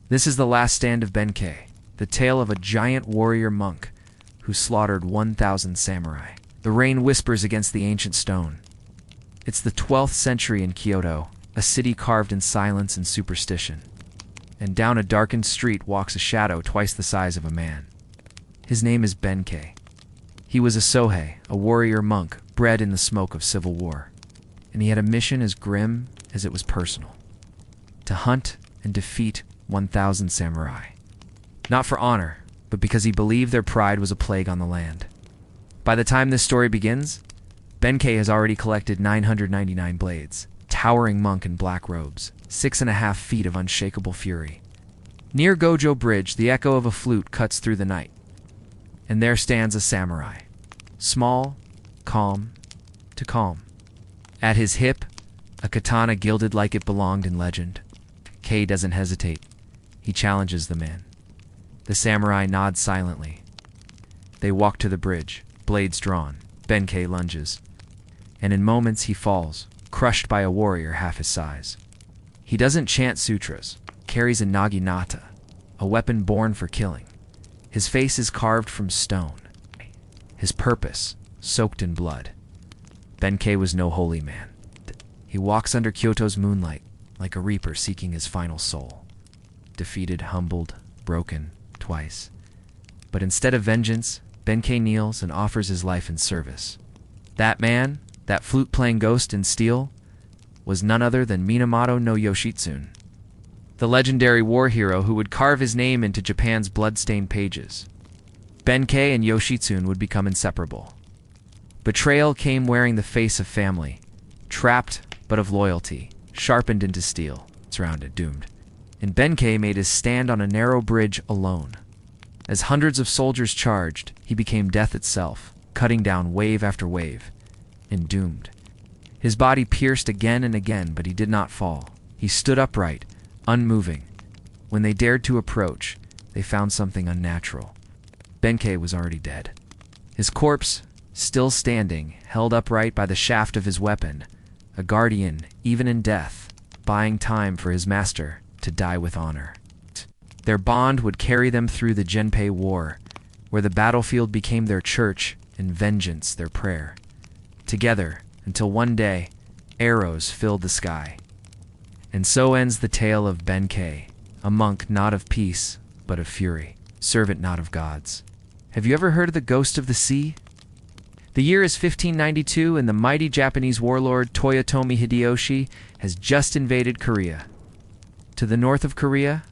This is the last stand of Benkei, the tale of a giant warrior monk who slaughtered 1,000 samurai. The rain whispers against the ancient stone. It's the 12th century in Kyoto, a city carved in silence and superstition. And down a darkened street walks a shadow twice the size of a man. His name is Benkei. He was a Sohei, a warrior monk bred in the smoke of civil war. And he had a mission as grim as it was personal: to hunt and defeat 1,000 samurai. Not for honor, but because he believed their pride was a plague on the land. By the time this story begins, Benkei has already collected 999 blades, towering monk in black robes, 6.5 feet of unshakable fury. Near Gojo Bridge, the echo of a flute cuts through the night. And there stands a samurai, small, calm, to calm. At his hip, a katana gilded like it belonged in legend. Kei doesn't hesitate. He challenges the man. The samurai nods silently. They walk to the bridge, blades drawn. Benkei lunges. And in moments he falls, crushed by a warrior half his size. He doesn't chant sutras, carries a naginata, a weapon born for killing. His face is carved from stone. His purpose, soaked in blood. Benkei was no holy man. He walks under Kyoto's moonlight, like a reaper seeking his final soul. Defeated, humbled, broken, twice. But instead of vengeance, Benkei kneels and offers his life in service. That man, that flute-playing ghost in steel, was none other than Minamoto no Yoshitsune, the legendary war hero who would carve his name into Japan's blood-stained pages. Benkei and Yoshitsune would become inseparable. Betrayal came wearing the face of family, trapped but of loyalty, sharpened into steel, surrounded, doomed. And Benkei made his stand on a narrow bridge alone. As hundreds of soldiers charged, he became death itself, cutting down wave after wave, and doomed. His body pierced again and again, but he did not fall. He stood upright, unmoving. When they dared to approach, they found something unnatural. Benkei was already dead. His corpse, still standing, held upright by the shaft of his weapon, a guardian, even in death, buying time for his master to die with honor. Their bond would carry them through the Genpei War, where the battlefield became their church and vengeance their prayer. Together, until one day, arrows filled the sky. And so ends the tale of Benkei, a monk not of peace, but of fury, servant not of gods. Have you ever heard of the Ghost of the Sea? The year is 1592, and the mighty Japanese warlord Toyotomi Hideyoshi has just invaded Korea. To the north of Korea,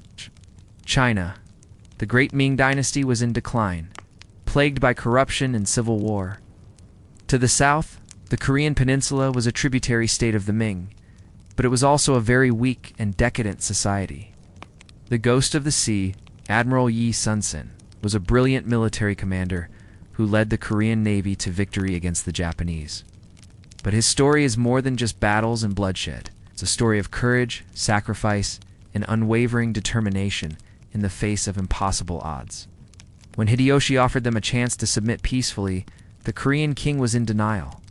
China, the great Ming dynasty was in decline, plagued by corruption and civil war. To the south, the Korean peninsula was a tributary state of the Ming, but it was also a very weak and decadent society. The Ghost of the Sea, Admiral Yi Sun-sin, was a brilliant military commander who led the Korean Navy to victory against the Japanese. But his story is more than just battles and bloodshed. It's a story of courage, sacrifice, and unwavering determination in the face of impossible odds. When Hideyoshi offered them a chance to submit peacefully, the Korean king was in denial.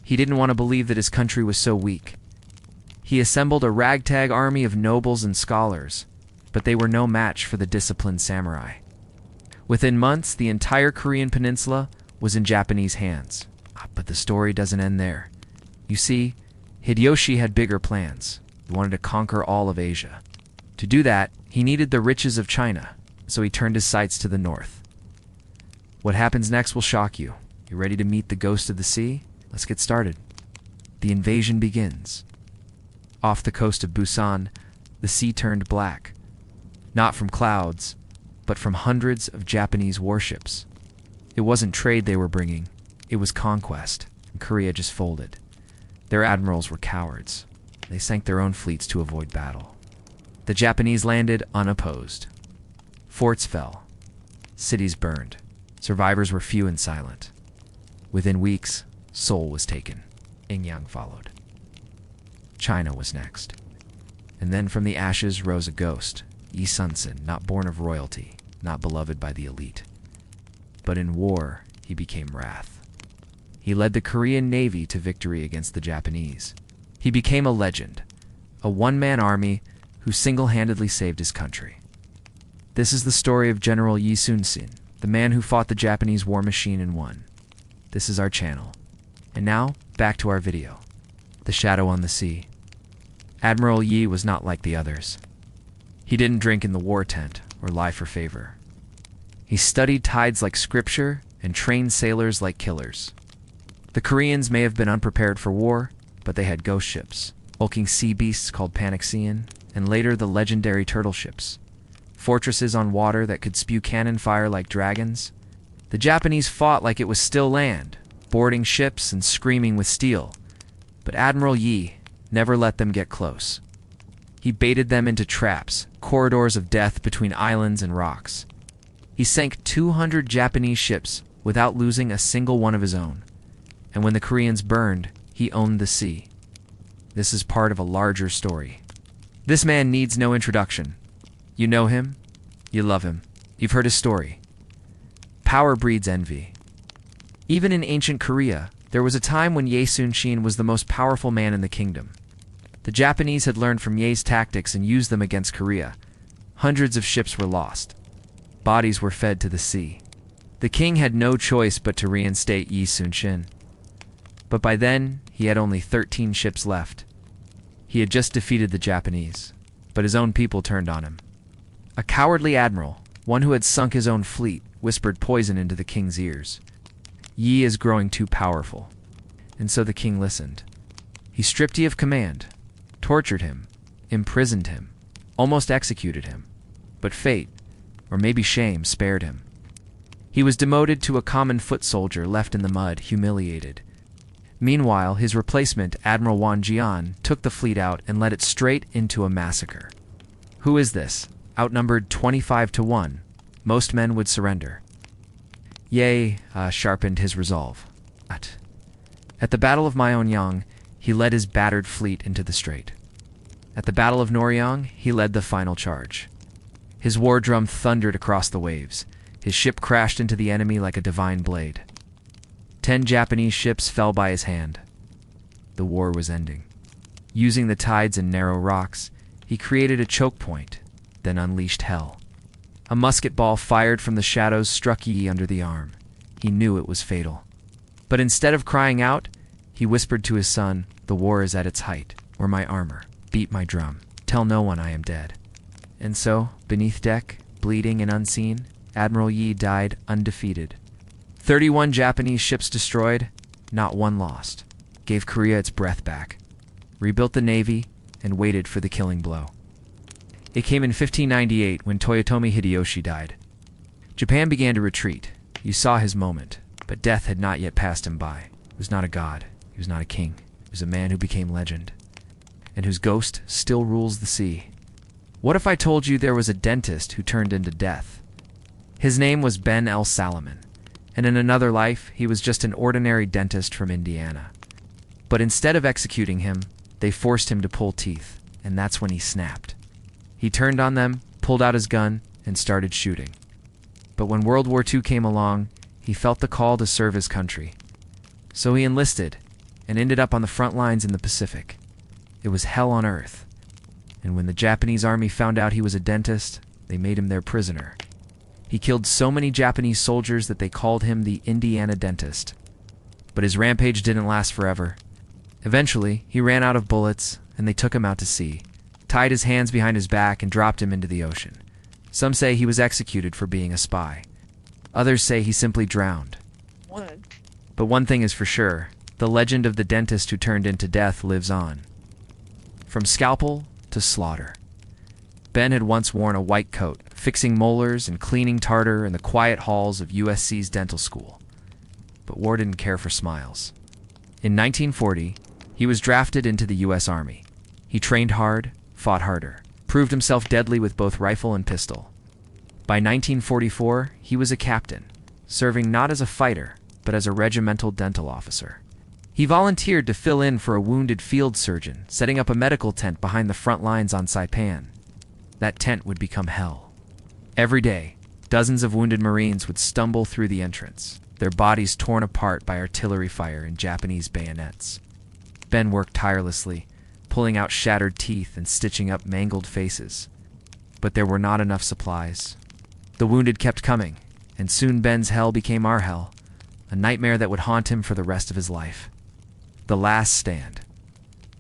He didn't want to believe that his country was so weak. He assembled a ragtag army of nobles and scholars, but they were no match for the disciplined samurai. Within months, the entire Korean peninsula was in Japanese hands. But the story doesn't end there. You see, Hideyoshi had bigger plans. He wanted to conquer all of Asia. To do that, he needed the riches of China, so he turned his sights to the north. What happens next will shock you. You ready to meet the Ghost of the Sea? Let's get started. The invasion begins. Off the coast of Busan, the sea turned black. Not from clouds, but from hundreds of Japanese warships. It wasn't trade they were bringing, it was conquest, and Korea just folded. Their admirals were cowards. They sank their own fleets to avoid battle. The Japanese landed unopposed. Forts fell. Cities burned. Survivors were few and silent. Within weeks, Seoul was taken. Ingyang followed. China was next. And then from the ashes rose a ghost, Yi Sun-sin, not born of royalty, not beloved by the elite. But in war, he became wrath. He led the Korean Navy to victory against the Japanese. He became a legend, a one-man army who single-handedly saved his country. This is the story of General Yi Sun-sin, the man who fought the Japanese war machine and won. This is our channel. And now, back to our video. The Shadow on the Sea. Admiral Yi was not like the others. He didn't drink in the war tent or lie for favor. He studied tides like scripture and trained sailors like killers. The Koreans may have been unprepared for war, but they had ghost ships, hulking sea beasts called Panaxian, and later the legendary turtle ships, fortresses on water that could spew cannon fire like dragons. The Japanese fought like it was still land, boarding ships and screaming with steel, but Admiral Yi never let them get close. He baited them into traps, corridors of death between islands and rocks. He sank 200 Japanese ships without losing a single one of his own. And when the Koreans burned, he owned the sea. This is part of a larger story. This man needs no introduction. You know him, you love him, you've heard his story. Power breeds envy. Even in ancient Korea, there was a time when Yi Sun-sin was the most powerful man in the kingdom. The Japanese had learned from Ye's tactics and used them against Korea. Hundreds of ships were lost. Bodies were fed to the sea. The king had no choice but to reinstate Yi Sun-sin. But by then, he had only 13 ships left. He had just defeated the Japanese, but his own people turned on him. A cowardly admiral, one who had sunk his own fleet, whispered poison into the king's ears. Yi is growing too powerful. And so the king listened. He stripped Yi of command, tortured him, imprisoned him, almost executed him. But fate, or maybe shame, spared him. He was demoted to a common foot soldier left in the mud, humiliated. Meanwhile, his replacement, Admiral Wang Jian, took the fleet out and led it straight into a massacre. Who is this? Outnumbered 25-1, most men would surrender. Yi sharpened his resolve. At the Battle of Myeonyang, he led his battered fleet into the strait. At the Battle of Noryang, he led the final charge. His war drum thundered across the waves. His ship crashed into the enemy like a divine blade. 10 Japanese ships fell by his hand. The war was ending. Using the tides and narrow rocks, he created a choke point, then unleashed hell. A musket ball fired from the shadows struck Yi under the arm. He knew it was fatal. But instead of crying out, he whispered to his son, "The war is at its height. Wear my armor. Beat my drum. Tell no one I am dead." And so, beneath deck, bleeding and unseen, Admiral Yi died undefeated. 31 Japanese ships destroyed, not one lost. Gave Korea its breath back. Rebuilt the navy, and waited for the killing blow. It came in 1598 when Toyotomi Hideyoshi died. Japan began to retreat. You saw his moment, but death had not yet passed him by. He was not a god. He was not a king. He was a man who became legend, and whose ghost still rules the sea. What if I told you there was a dentist who turned into death? His name was Salomon, and in another life, he was just an ordinary dentist from Indiana. But instead of executing him, they forced him to pull teeth, and that's when he snapped. He turned on them, pulled out his gun, and started shooting. But when World War II came along, he felt the call to serve his country. So he enlisted, and ended up on the front lines in the Pacific. It was hell on earth. And when the Japanese army found out he was a dentist, they made him their prisoner. He killed so many Japanese soldiers that they called him the Indiana Dentist. But his rampage didn't last forever. Eventually, he ran out of bullets, and they took him out to sea, tied his hands behind his back, and dropped him into the ocean. Some say he was executed for being a spy. Others say he simply drowned. What? But one thing is for sure, the legend of the dentist who turned into death lives on. From scalpel to slaughter. Ben had once worn a white coat, fixing molars and cleaning tartar in the quiet halls of USC's dental school. But war didn't care for smiles. In 1940, he was drafted into the U.S. Army. He trained hard, fought harder, proved himself deadly with both rifle and pistol. By 1944, he was a captain, serving not as a fighter, but as a regimental dental officer. He volunteered to fill in for a wounded field surgeon, setting up a medical tent behind the front lines on Saipan. That tent would become hell. Every day, dozens of wounded Marines would stumble through the entrance, their bodies torn apart by artillery fire and Japanese bayonets. Ben worked tirelessly, pulling out shattered teeth and stitching up mangled faces. But there were not enough supplies, The wounded kept coming, and soon Ben's hell became our hell, a nightmare that would haunt him for the rest of his life. The Last Stand.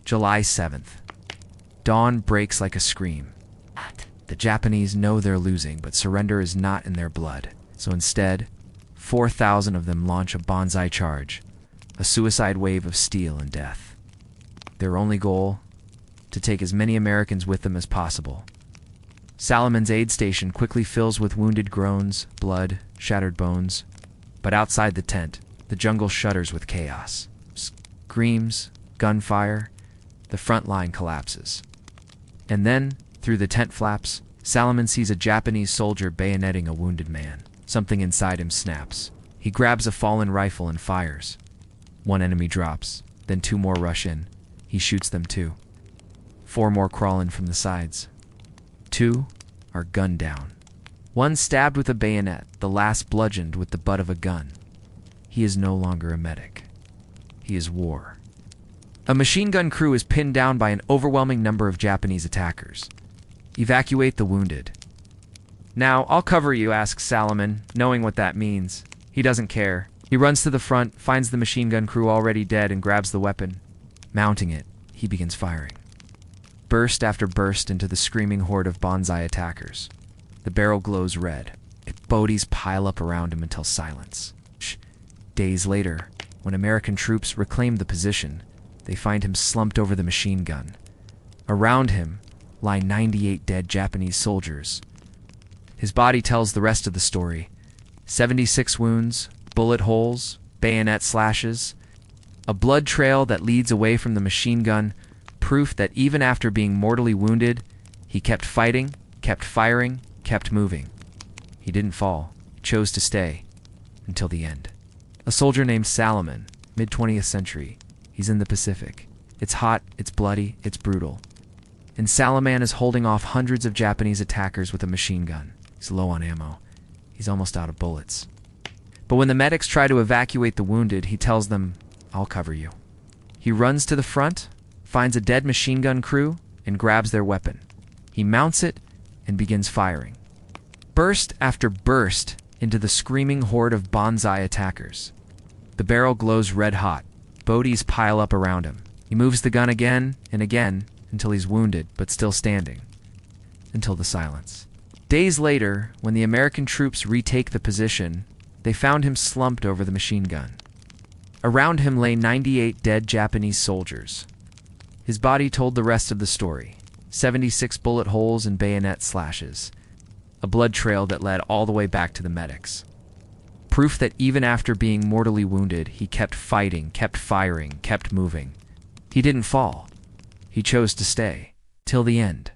July 7th. Dawn breaks like a scream. The Japanese know they're losing, but surrender is not in their blood. So instead, 4,000 of them launch a banzai charge, a suicide wave of steel and death. Their only goal? To take as many Americans with them as possible. Salomon's aid station quickly fills with wounded groans, blood, shattered bones. But outside the tent, the jungle shudders with chaos. Screams, gunfire, the front line collapses. And then, through the tent flaps, Salomon sees a Japanese soldier bayoneting a wounded man. Something inside him snaps. He grabs a fallen rifle and fires. One enemy drops, then 2 more rush in. He shoots them too. 4 more crawl in from the sides. 2 are gunned down. 1 stabbed with a bayonet, the last bludgeoned with the butt of a gun. He is no longer a medic. He is war. A machine gun crew is pinned down by an overwhelming number of Japanese attackers. Evacuate the wounded. Now, I'll cover you, asks Salomon, knowing what that means. He doesn't care. He runs to the front, finds the machine gun crew already dead, and grabs the weapon. Mounting it, he begins firing. Burst after burst into the screaming horde of banzai attackers. The barrel glows red. Bodies pile up around him until silence. Days later, when American troops reclaim the position, they find him slumped over the machine gun. Around him lie 98 dead Japanese soldiers. His body tells the rest of the story. 76 wounds, bullet holes, bayonet slashes, a blood trail that leads away from the machine gun, proof that even after being mortally wounded, he kept fighting, kept firing, kept moving. He didn't fall, chose to stay, until the end. A soldier named Salomon, mid-20th century. He's in the Pacific. It's hot, it's bloody, it's brutal. And Salomon is holding off hundreds of Japanese attackers with a machine gun. He's low on ammo. He's almost out of bullets. But when the medics try to evacuate the wounded, he tells them, "I'll cover you." He runs to the front, finds a dead machine gun crew, and grabs their weapon. He mounts it and begins firing. Burst after burst into the screaming horde of banzai attackers. The barrel glows red hot. Bodies pile up around him. He moves the gun again and again until he's wounded but still standing. Until the silence. Days later, when the American troops retake the position, they found him slumped over the machine gun. Around him lay 98 dead Japanese soldiers. His body told the rest of the story. 76 bullet holes and bayonet slashes. A blood trail that led all the way back to the medics. Proof that even after being mortally wounded, he kept fighting, kept firing, kept moving. He didn't fall. He chose to stay. Till the end.